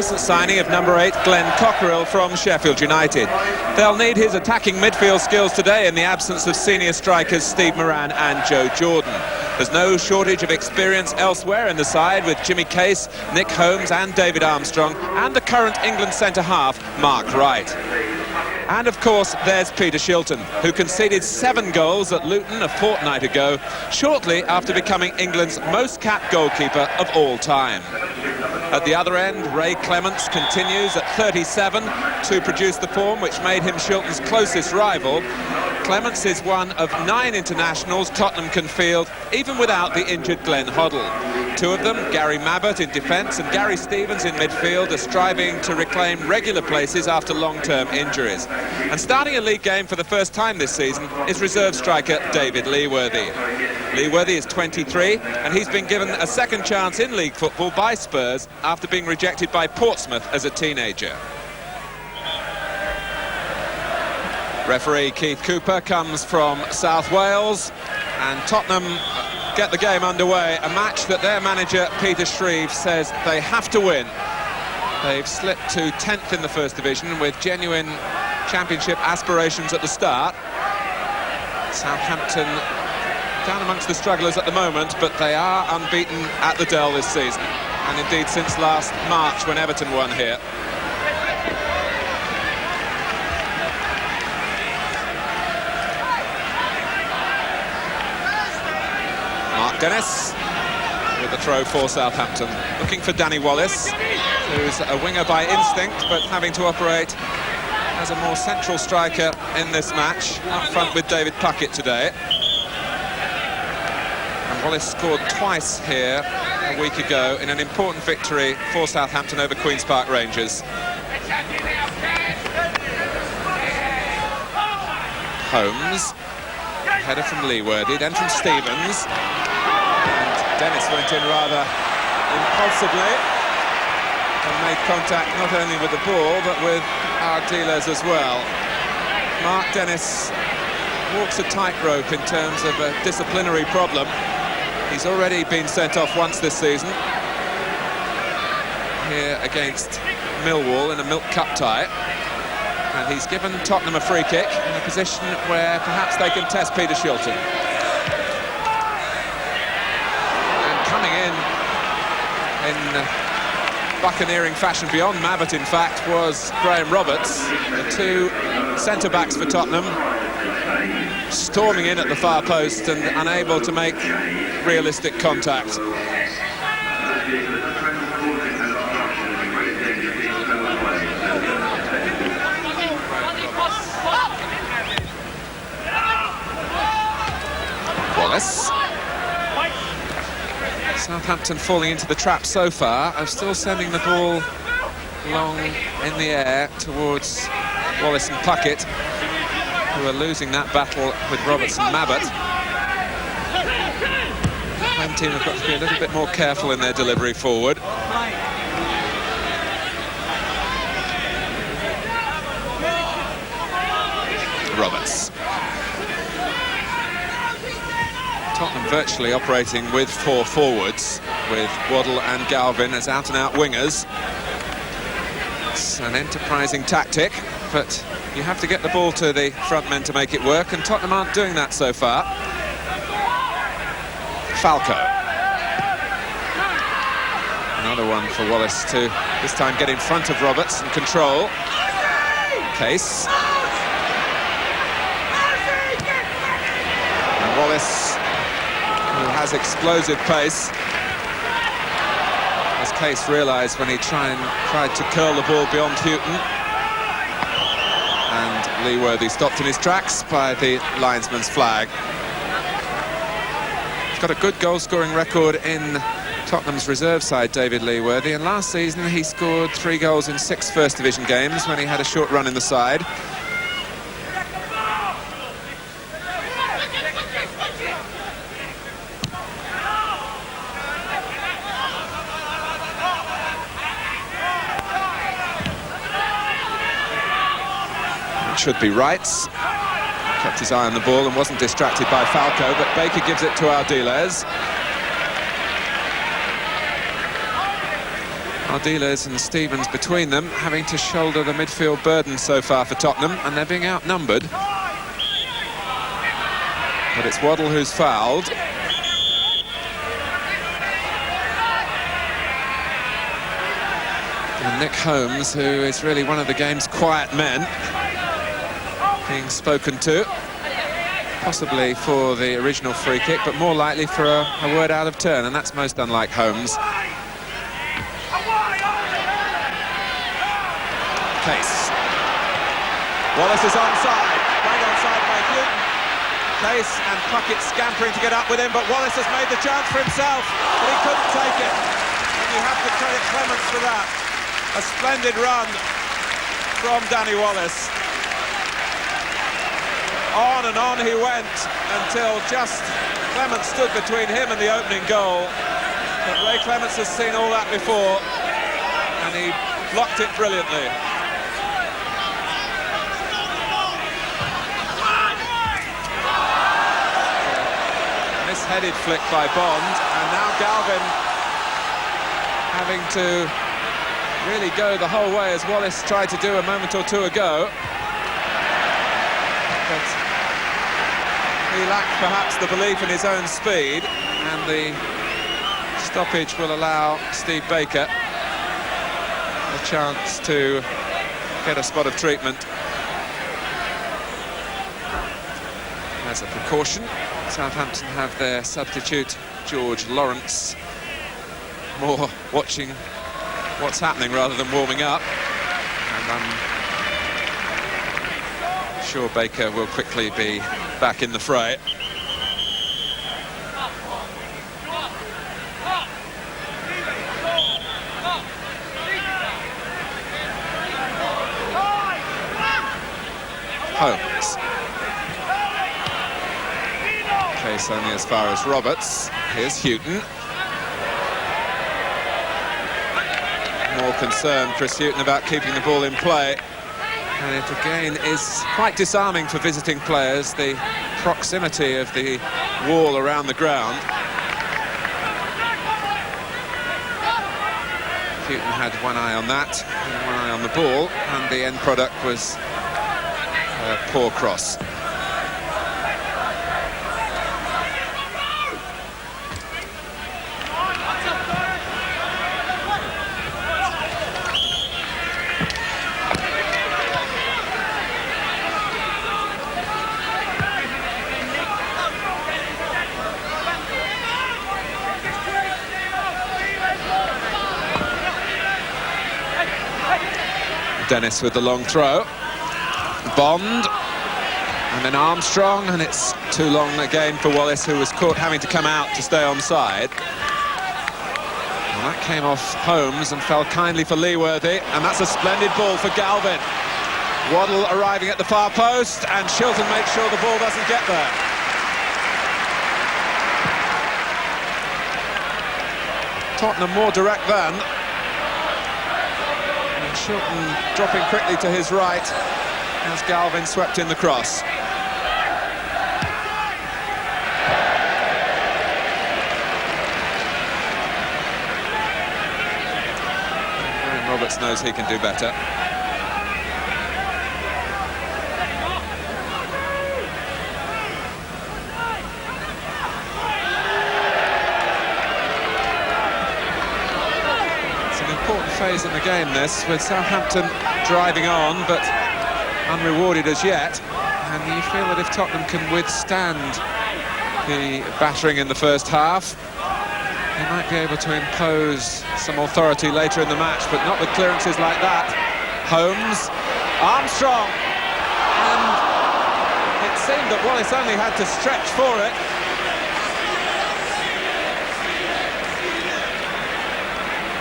recent signing of number 8 Glenn Cockerill from Sheffield United. They'll need his attacking midfield skills today in the absence of senior strikers Steve Moran and Joe Jordan. There's no shortage of experience elsewhere in the side, with Jimmy Case, Nick Holmes and David Armstrong, and the current England centre-half Mark Wright. And of course there's Peter Shilton, who conceded 7 goals at Luton a fortnight ago, shortly after becoming England's most capped goalkeeper of all time. At the other end, Ray Clements continues at 37 to produce the form which made him Shilton's closest rival. Clements is one of 9 internationals Tottenham can field, even without the injured Glenn Hoddle. 2 of them, Gary Mabbott in defence and Gary Stevens in midfield, are striving to reclaim regular places after long-term injuries. And starting a league game for the first time this season is reserve striker David Leeworthy. Leeworthy is 23 and he's been given a second chance in league football by Spurs after being rejected by Portsmouth as a teenager. Referee Keith Cooper comes from South Wales, and Tottenham get the game underway, a match that their manager Peter Shreve says they have to win. They've slipped to 10th in the First Division with genuine championship aspirations at the start. Southampton down amongst the strugglers at the moment, but they are unbeaten at the Dell this season, and indeed since last March when Everton won here. Mark Dennis with the throw for Southampton, looking for Danny Wallace, who's a winger by instinct but having to operate as a more central striker in this match, up front with David Puckett today. And Wallace scored twice here a week ago in an important victory for Southampton over Queen's Park Rangers. Holmes, header from Leeworthy, then from Stevens. Dennis went in rather impulsively and made contact not only with the ball but with our dealers as well. Mark Dennis walks a tightrope in terms of a disciplinary problem. He's already been sent off once this season, here against Millwall in a Milk Cup tie, and he's given Tottenham a free kick in a position where perhaps they can test Peter Shilton. Coming in buccaneering fashion beyond Mabbott, in fact, was Graham Roberts. The 2 centre-backs for Tottenham storming in at the far post and unable to make realistic contact. Wallace. Southampton falling into the trap so far. I'm still sending the ball long in the air towards Wallace and Puckett, who are losing that battle with Roberts and Mabbott. The home team have got to be a little bit more careful in their delivery forward. Roberts. Tottenham virtually operating with 4 forwards, with Waddle and Galvin as out-and-out wingers. It's an enterprising tactic, but you have to get the ball to the front men to make it work, and Tottenham aren't doing that so far. Falco. Another one for Wallace to this time get in front of Roberts and control. Case. And Wallace, who has explosive pace, as Case realised when he tried to curl the ball beyond Houghton. And Leeworthy stopped in his tracks by the linesman's flag. He's got a good goal-scoring record in Tottenham's reserve side, David Leeworthy, and last season he scored 3 goals in 6 First Division games when he had a short run in the side. Should be Wrights. Kept his eye on the ball and wasn't distracted by Falco, but Baker gives it to Ardiles. Ardiles and Stevens between them, having to shoulder the midfield burden so far for Tottenham, and they're being outnumbered. But it's Waddle who's fouled. And Nick Holmes, who is really one of the game's quiet men, being spoken to. Possibly for the original free kick, but more likely for a word out of turn, and that's most unlike Holmes. Case. Wallace is onside. Right onside by Luton. Case and Puckett scampering to get up with him, but Wallace has made the chance for himself, but he couldn't take it. And you have to credit Clements for that. A splendid run from Danny Wallace. On and on he went until just Clements stood between him and the opening goal. But Ray Clements has seen all that before, and he blocked it brilliantly. Misheaded flick by Bond, and now Galvin having to really go the whole way as Wallace tried to do a moment or two ago. But he lacked perhaps the belief in his own speed, and the stoppage will allow Steve Baker a chance to get a spot of treatment. As a precaution, Southampton have their substitute, George Lawrence, more watching what's happening rather than warming up. And I'm sure Baker will quickly be back in the fray. Holmes. Case only as far as Roberts. Here's Houghton. More concerned, Chris Houghton, about keeping the ball in play. And it again is quite disarming for visiting players, the proximity of the wall around the ground. Houghton had one eye on that and one eye on the ball, and the end product was a poor cross. Dennis with the long throw. Bond, and then Armstrong, and it's too long again for Wallace, who was caught having to come out to stay onside. And that came off Holmes and fell kindly for Leeworthy, and that's a splendid ball for Galvin. Waddle arriving at the far post, and Shilton makes sure the ball doesn't get there. Tottenham more direct then. Shilton dropping quickly to his right as Galvin swept in the cross. And Roberts knows he can do better. Phase in the game, this, with Southampton driving on but unrewarded as yet, and you feel that if Tottenham can withstand the battering in the first half, they might be able to impose some authority later in the match, but not with clearances like that. Holmes, Armstrong, and it seemed that Wallace only had to stretch for it.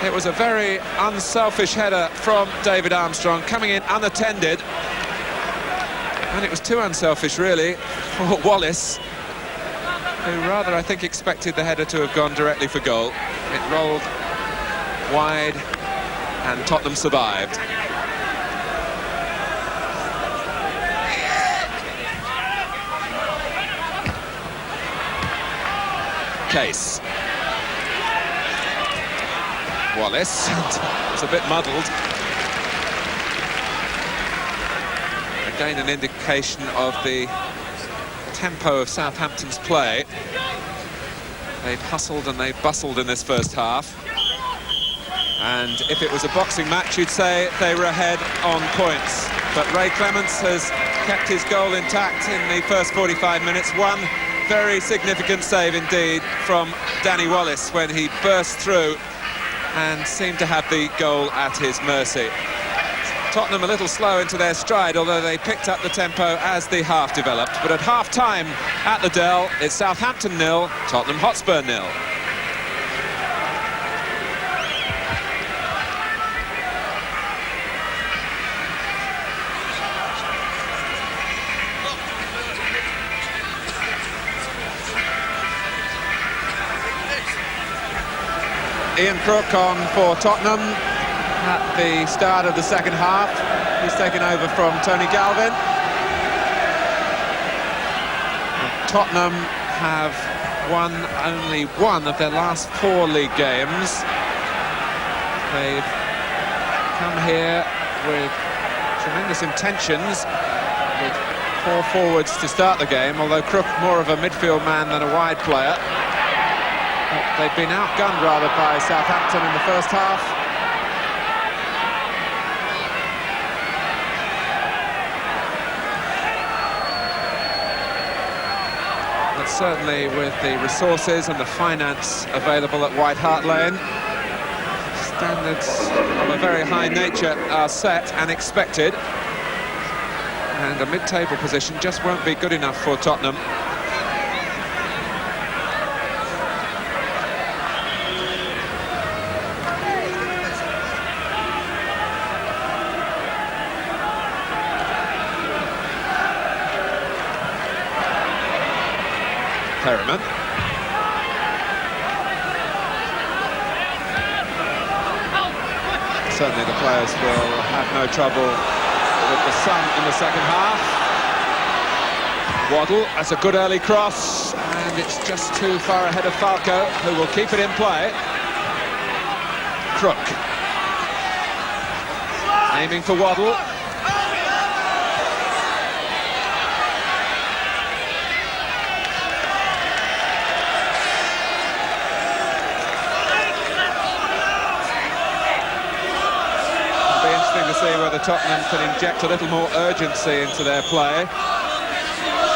It was a very unselfish header from David Armstrong, coming in unattended. And it was too unselfish, really, for Wallace, who rather, I think, expected the header to have gone directly for goal. It rolled wide, and Tottenham survived. Case. Wallace. It's a bit muddled. Again, an indication of the tempo of Southampton's play. They've hustled and they've bustled in this first half. And if it was a boxing match, you'd say they were ahead on points. But Ray Clements has kept his goal intact in the first 45 minutes. One very significant save indeed from Danny Wallace when he burst through and seemed to have the goal at his mercy. Tottenham a little slow into their stride, although they picked up the tempo as the half developed. But at half-time at the Dell, it's Southampton 0, Tottenham Hotspur 0. Ian Crook on for Tottenham at the start of the second half. He's taken over from Tony Galvin. Tottenham have won only one of their last 4 league games. They've come here with tremendous intentions, with 4 forwards to start the game, although Crook more of a midfield man than a wide player. They've been outgunned rather by Southampton in the first half. But certainly with the resources and the finance available at White Hart Lane, standards of a very high nature are set and expected. And a mid-table position just won't be good enough for Tottenham. Perryman. Certainly the players will have no trouble with the sun in the second half. Waddle, that's a good early cross, and it's just too far ahead of Falco, who will keep it in play. Crook. Aiming for Waddle. To see whether Tottenham can inject a little more urgency into their play.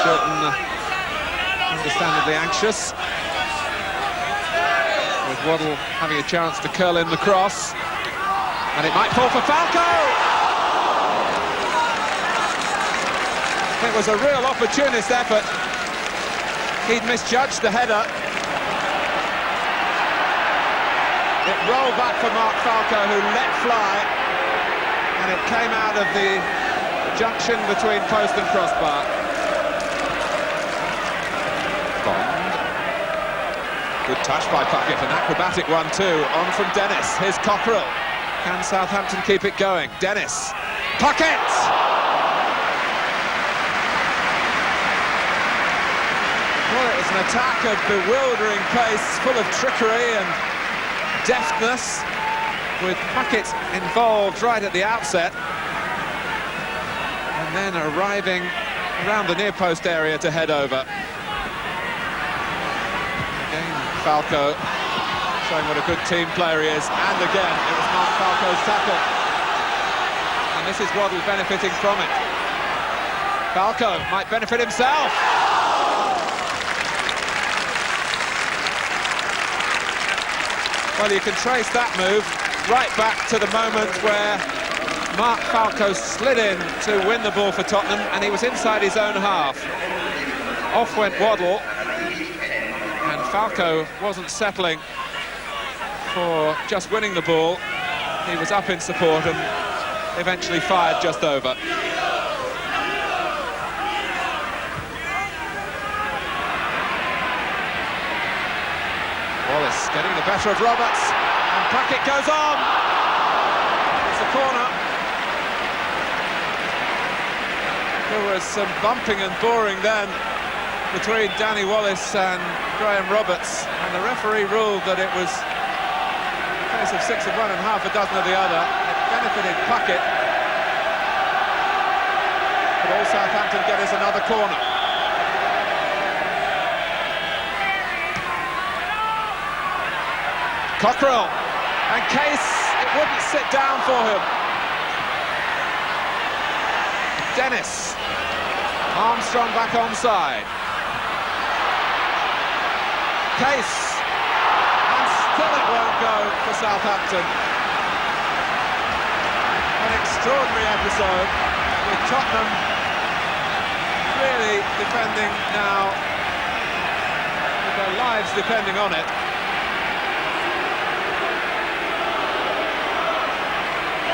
Shilton understandably anxious, with Waddle having a chance to curl in the cross, and it might fall for Falco. It was a real opportunist effort. He'd misjudged the header. It rolled back for Mark Falco, who let fly. And it came out of the junction between post and crossbar. Bond. Good touch by Puckett, an acrobatic one too. On from Dennis, here's Cockerell. Can Southampton keep it going? Dennis. Puckett! Well, it was an attack of bewildering pace, full of trickery and deftness, with Puckett involved right at the outset, and then arriving around the near post area to head over. Again, Falco showing what a good team player he is, and again it was Mark Falco's tackle, and this is Waddle benefiting from it. Falco might benefit himself. Well, you can trace that move right back to the moment where Mark Falco slid in to win the ball for Tottenham, and he was inside his own half. Off went Waddle, and Falco wasn't settling for just winning the ball. He was up in support and eventually fired just over. Wallace getting the better of Roberts. And Puckett goes on. It's a corner. There was some bumping and boring then between Danny Wallace and Graham Roberts, and the referee ruled that it was case of 6 of one and half a dozen of the other. It benefited Puckett. But all Southampton get is another corner. Cockerell, and Case, it wouldn't sit down for him. Dennis, Armstrong back onside. Case, and still it won't go for Southampton. An extraordinary episode with Tottenham really defending now, with their lives depending on it.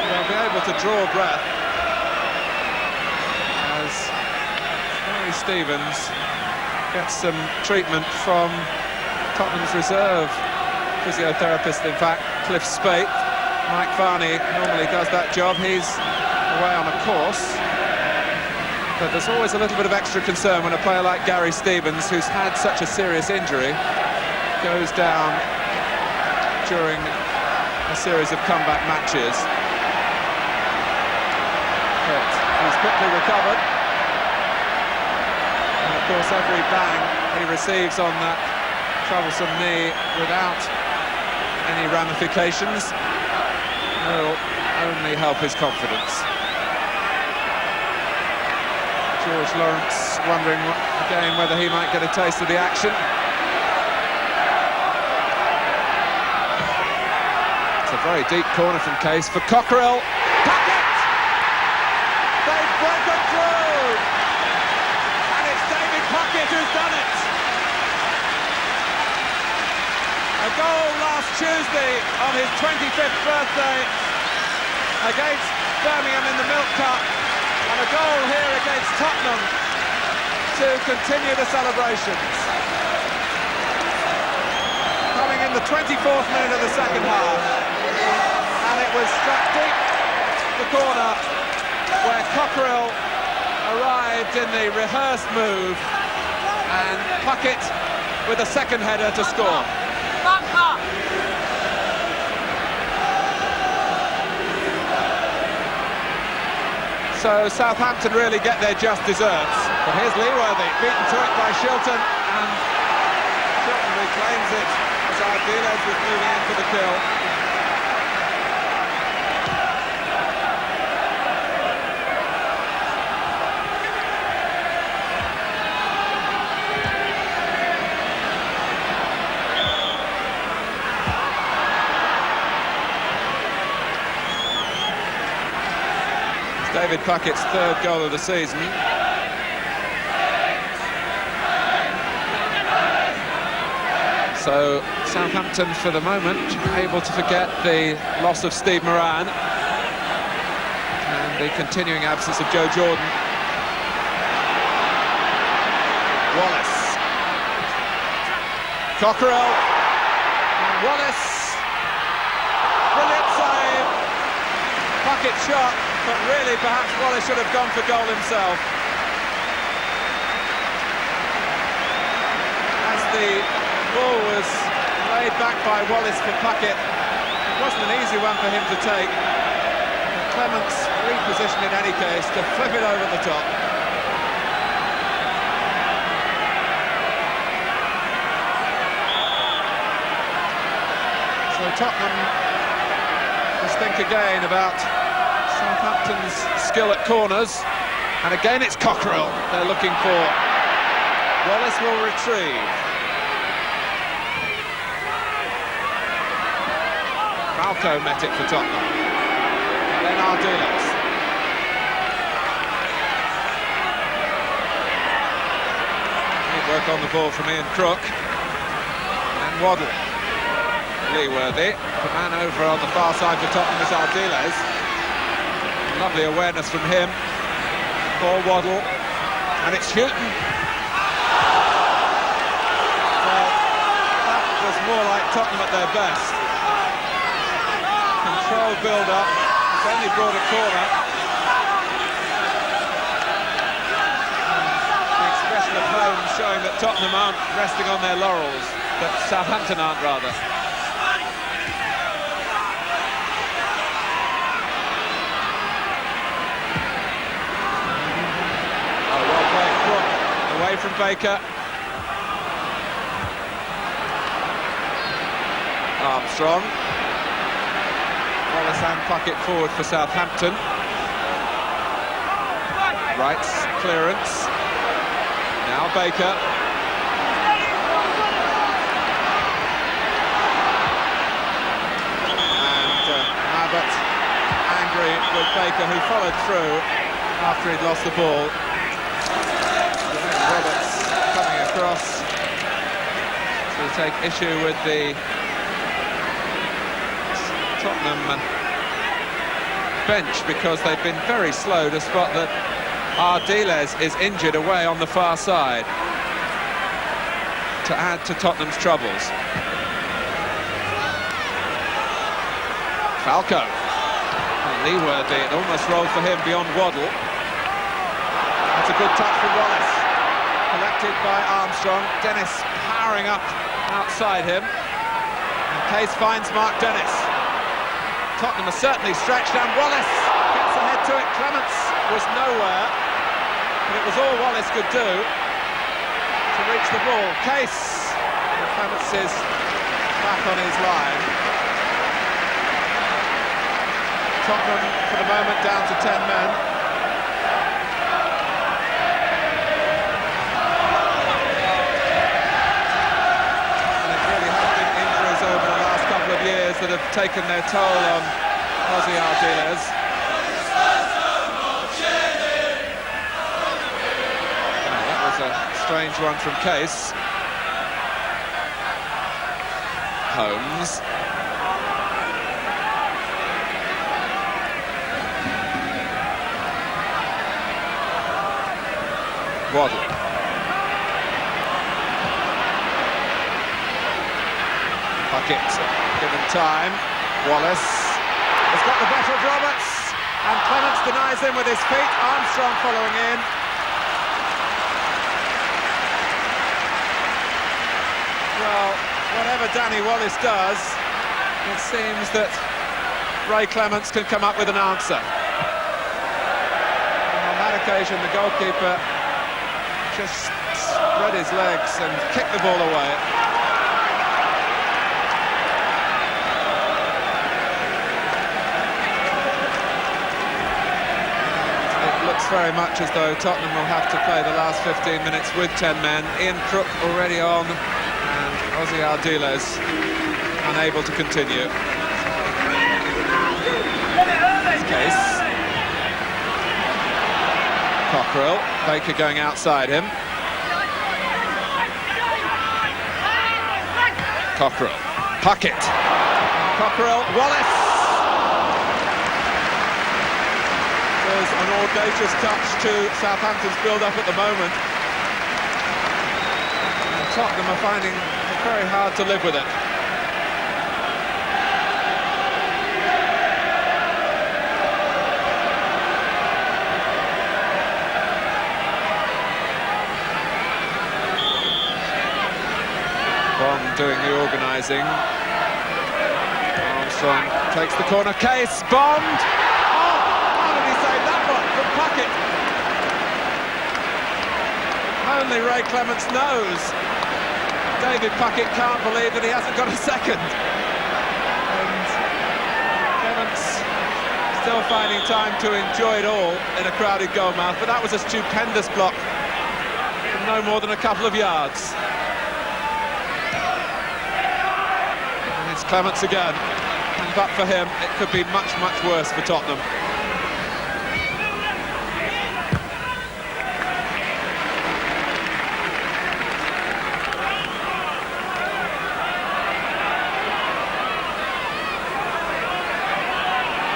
They'll be able to draw breath as Gary Stevens gets some treatment from Tottenham's reserve physiotherapist, in fact, Cliff Spate. Mike Varney normally does that job. He's away on a course. But there's always a little bit of extra concern when a player like Gary Stevens, who's had such a serious injury, goes down during a series of comeback matches. But he's quickly recovered. And of course every bang he receives on that troublesome knee without any ramifications will only help his confidence. George Lawrence wondering again whether he might get a taste of the action. It's a very deep corner from Case for Cockerell. Puckett! They've broken through! And it's David Puckett who's done it! A goal last Tuesday on his 25th birthday against Birmingham in the Milk Cup, and a goal here against Tottenham to continue the celebrations. Coming in the 24th minute of the second half, and it was struck deep the corner where Cockerell arrived in the rehearsed move, and Puckett with a second header to score. So Southampton really get their just desserts. But here's Leeworthy, beaten to it by Shilton, and Shilton reclaims it as Ardiles was moving in for the kill. David Puckett's third goal of the season. So Southampton, for the moment, able to forget the loss of Steve Moran and the continuing absence of Joe Jordan. Wallace. Cockerell. And Wallace. Brilliant save. Puckett shot. But really, perhaps Wallace should have gone for goal himself. As the ball was laid back by Wallace for Puckett, it wasn't an easy one for him to take. But Clements repositioned in any case to flip it over the top. So Tottenham must think again about Southampton's skill at corners, and again it's Cockerell they're looking for. Wallace will retrieve. Malco met it for Tottenham. And then Ardiles. Good work on the ball from Ian Crook. And Waddle. Leeworthy. The man over on the far side for Tottenham is Ardiles. Lovely awareness from him for Waddle, and it's Houghton. Well, that was more like Tottenham at their best. Controlled build-up, it's only brought a corner. The expression of home showing that Tottenham aren't resting on their laurels, that Southampton aren't rather. away from Baker. Armstrong. Wallace and Puckett forward for Southampton. Wright's clearance. Now Baker. And Abbott angry with Baker, who followed through after he'd lost the ball. Roberts coming across to take issue with the Tottenham bench, because they've been very slow to spot that Ardiles is injured away on the far side, to add to Tottenham's troubles. Falco. Leeworthy, it almost rolled for him beyond Waddle. That's a good touch from Wallace. Collected by Armstrong. Dennis powering up outside him. And Case finds Mark Dennis. Tottenham are certainly stretched, and Wallace gets ahead to it. Clements was nowhere, but it was all Wallace could do to reach the ball. Case, and Clements is back on his line. Tottenham for the moment down to 10 men. And it really has been injuries over the last couple of years that have taken their toll on Ozzy Ardiles. That was a strange one from Case. Holmes. Waddle. Puckett given time. Wallace has got the better of Roberts, and Clements denies him with his feet. Armstrong following in. Well, whatever Danny Wallace does, it seems that Ray Clements can come up with an answer. And on that occasion, the goalkeeper just spread his legs and kicked the ball away. It looks very much as though Tottenham will have to play the last 15 minutes with 10 men. Ian Crook already on, and Ozzy Ardiles unable to continue. Case. Cockerell, Baker going outside him. Cockerell, Puckett, Cockerell, Wallace. There's an audacious touch to Southampton's build-up at the moment. And Tottenham are finding it very hard to live with it. Doing the organising. Armstrong takes the corner. Case, Bond! Oh, how did he save that one from Puckett? Only Ray Clements knows. David Puckett can't believe that he hasn't got a second. And Clements still finding time to enjoy it all in a crowded goalmouth, but that was a stupendous block from no more than a couple of yards. Clements again, but for him it could be much, much worse for Tottenham.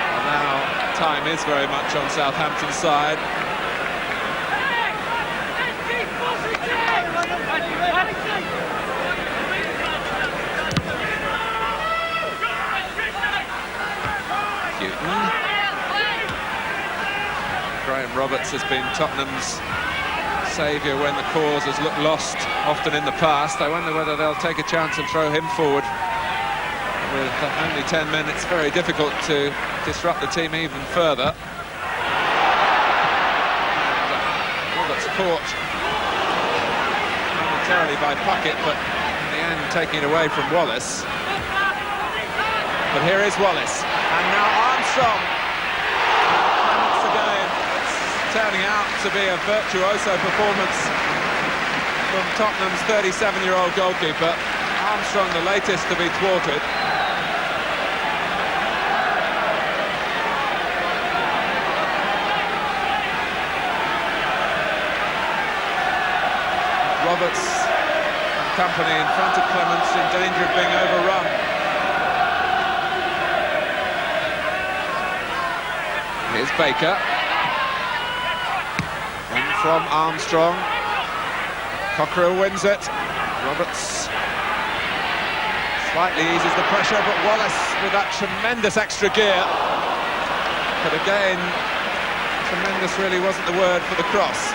And now time is very much on Southampton's side. Roberts has been Tottenham's saviour when the cause has looked lost often in the past. I wonder whether they'll take a chance and throw him forward. With only 10 men, it's very difficult to disrupt the team even further. Roberts caught momentarily by Puckett, but in the end taking it away from Wallace. But here is Wallace, and now Armstrong. Once again, it's turning out to be a virtuoso performance from Tottenham's 37-year-old goalkeeper. Armstrong, the latest to be thwarted. Roberts and company in front of Clements, in danger of being overrun. Here's Baker. In from Armstrong. Cockerill wins it. Roberts slightly eases the pressure, but Wallace with that tremendous extra gear. But again, tremendous really wasn't the word for the cross.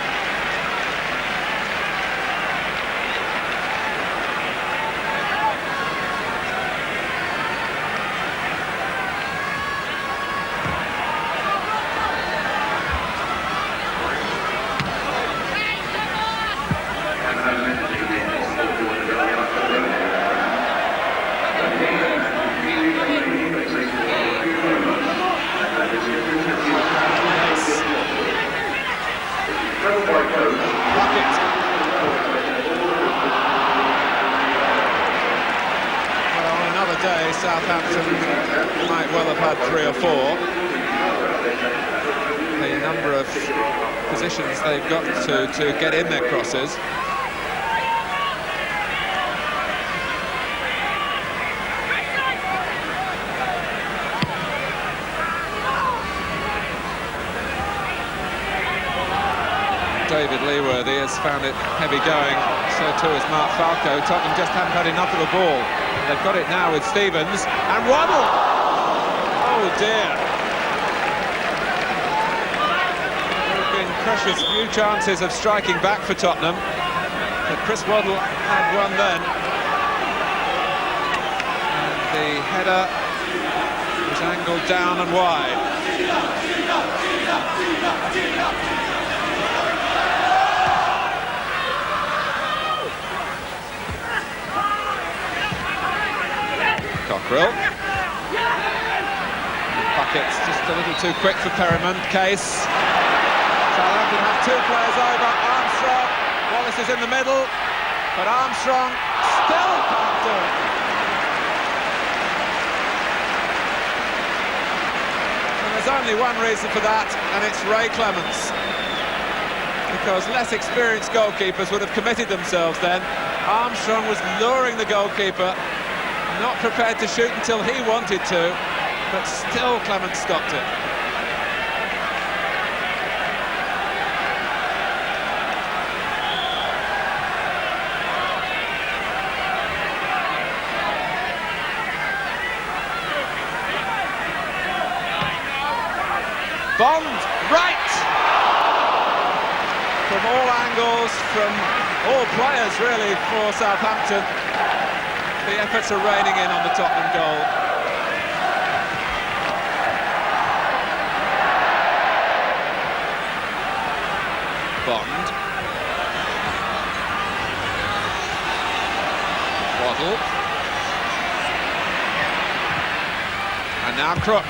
Southampton might well have had 3 or 4. The number of positions they've got to get in their crosses. David Leeworthy has found it heavy going, so too has Mark Falco. Tottenham just haven't had enough of the ball. They've got it now with Stevens, and Waddle! Oh dear! There have been precious few chances of striking back for Tottenham, but Chris Waddle had one then. And the header was angled down and wide. Cockerill. Puckett's just a little too quick for Perryman. Case. Southampton have 2 players over. Armstrong. Wallace is in the middle, but Armstrong still can't do it. And there's only one reason for that, and it's Ray Clements. Because less experienced goalkeepers would have committed themselves then. Armstrong was luring the goalkeeper, not prepared to shoot until he wanted to, but still Clements stopped it. Bond, right! From all angles, from all players really for Southampton. The efforts are raining in on the Tottenham goal. Bond. Waddle. And now Crook.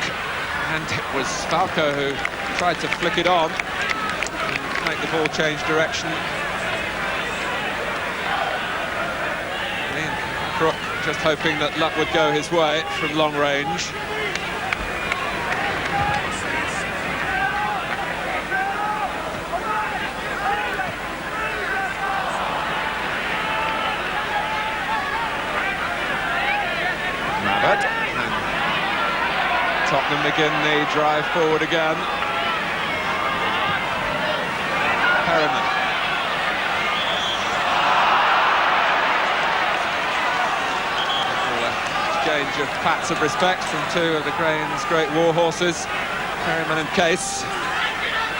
And it was Falco who tried to flick it on and make the ball change direction. Crook just hoping that luck would go his way from long range. Mabbott, and Tottenham begin the drive forward again. Perryman. Exchange of pats of respect from 2 of the Crane's great war horses, Perryman and Case.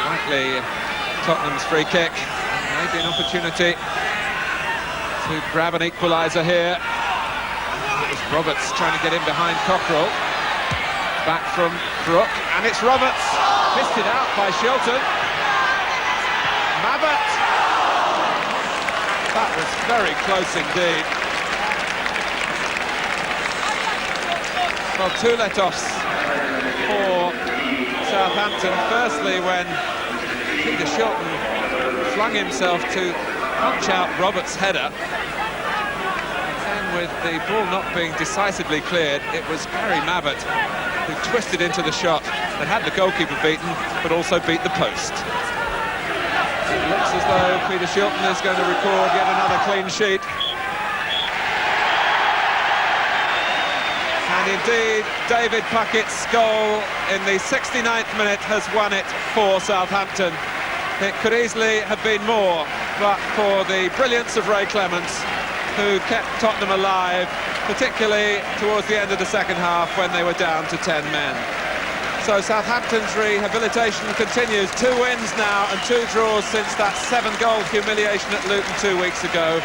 Likely Tottenham's free kick. Maybe an opportunity to grab an equaliser here. It was Roberts trying to get in behind Cockerill. Back from Crook, and it's Roberts. Fisted out by Shilton. Mabbott. That was very close indeed. Well, two let-offs for Southampton. Firstly, when Peter Shilton flung himself to punch out Roberts' header. And with the ball not being decisively cleared, it was Gary Mavett who twisted into the shot that had the goalkeeper beaten, but also beat the post. It looks as though Peter Shilton is going to record yet another clean sheet. And indeed, David Puckett's goal in the 69th minute has won it for Southampton. It could easily have been more, but for the brilliance of Ray Clements, who kept Tottenham alive, particularly towards the end of the second half when they were down to 10 men. So Southampton's rehabilitation continues. 2 wins now and 2 draws since that 7-goal humiliation at Luton 2 weeks ago.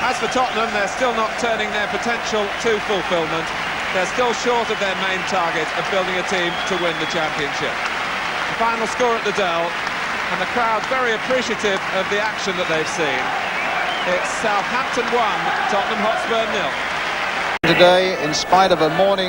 As for Tottenham, they're still not turning their potential to fulfilment. They're still short of their main target of building a team to win the championship. The final score at the Dell, and the crowd very appreciative of the action that they've seen. It's Southampton 1, Tottenham Hotspur 0. Today, in spite of a morning